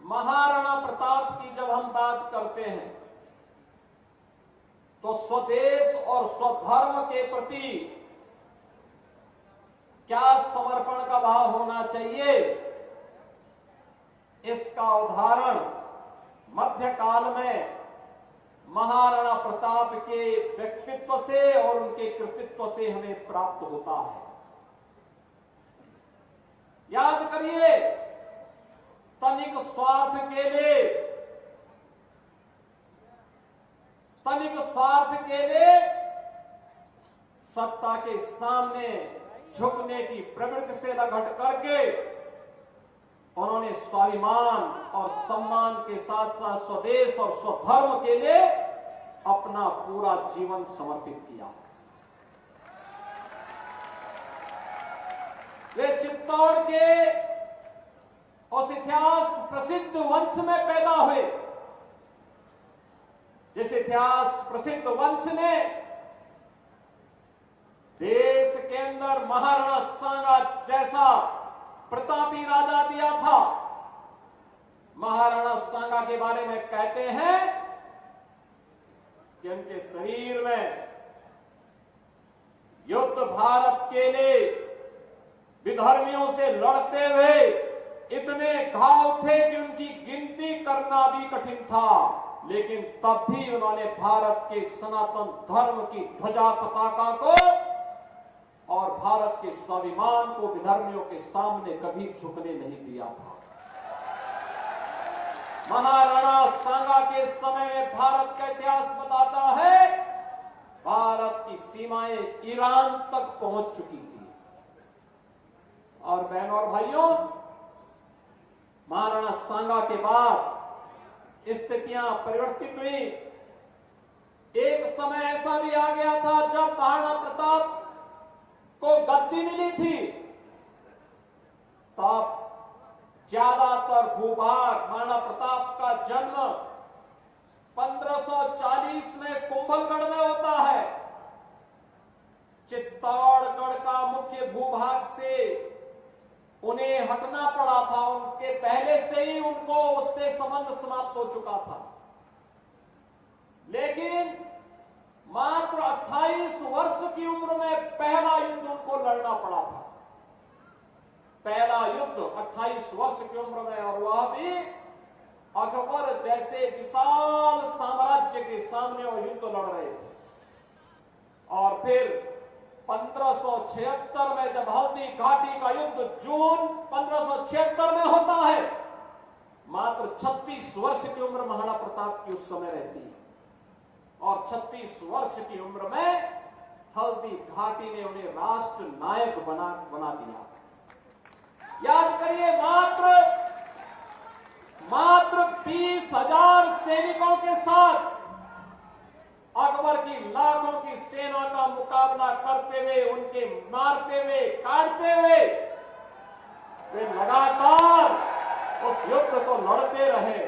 महाराणा प्रताप की जब हम बात करते हैं तो स्वदेश और स्वधर्म के प्रति क्या समर्पण का भाव होना चाहिए, इसका उदाहरण मध्यकाल में महाराणा प्रताप के व्यक्तित्व से और उनके कृतित्व से हमें प्राप्त होता है। याद करिए, तनिक स्वार्थ के लिए सत्ता के सामने झुकने की प्रवृत्ति से लगट करके उन्होंने स्वाभिमान और सम्मान के साथ साथ स्वदेश और स्वधर्म के लिए अपना पूरा जीवन समर्पित किया। वे चित्तौड़ के उस इतिहास प्रसिद्ध वंश में पैदा हुए, जिस इतिहास प्रसिद्ध वंश ने देश के अंदर महाराणा सांगा जैसा प्रतापी राजा दिया था। महाराणा सांगा के बारे में कहते हैं कि उनके शरीर में युद्ध भारत के लिए विधर्मियों से लड़ते हुए इतने घाव थे कि उनकी गिनती करना भी कठिन था, लेकिन तब भी उन्होंने भारत के सनातन धर्म की ध्वजा पताका को और भारत के स्वाभिमान को विधर्मियों के सामने कभी झुकने नहीं दिया था। महाराणा सांगा के समय में भारत का इतिहास बताता है, भारत की सीमाएं ईरान तक पहुंच चुकी थी। और बहनों और भाइयों, महाराणा सांगा के बाद स्थितियां परिवर्तित हुई। एक समय ऐसा भी आ गया था जब महाराणा प्रताप को गद्दी मिली थी, तब ज्यादातर भूभाग, महाराणा प्रताप का जन्म 1540 में कुंभलगढ़ में होता है। चित्तौड़गढ़ का मुख्य भूभाग से उन्हें हटना पड़ा था, उनके पहले से ही उनको उससे संबंध समाप्त हो चुका था। लेकिन मात्र 28 वर्ष की उम्र में पहला युद्ध उनको लड़ना पड़ा था। पहला युद्ध 28 वर्ष की उम्र में, और वह भी अकबर जैसे विशाल साम्राज्य के सामने वो युद्ध लड़ रहे थे। और फिर 1576 में जब हल्दी घाटी का युद्ध जून 1576 में होता है, मात्र 36 वर्ष की उम्र महाराणा प्रताप की उस समय रहती है, और 36 वर्ष की उम्र में हल्दी घाटी ने उन्हें राष्ट्र नायक बना दिया। याद करिए, मात्र 20,000 सैनिकों के साथ अकबर की लाखों की सेना का मुकाबला करते हुए, उनके मारते हुए, काटते हुए वे लगातार उस युद्ध को लड़ते रहे।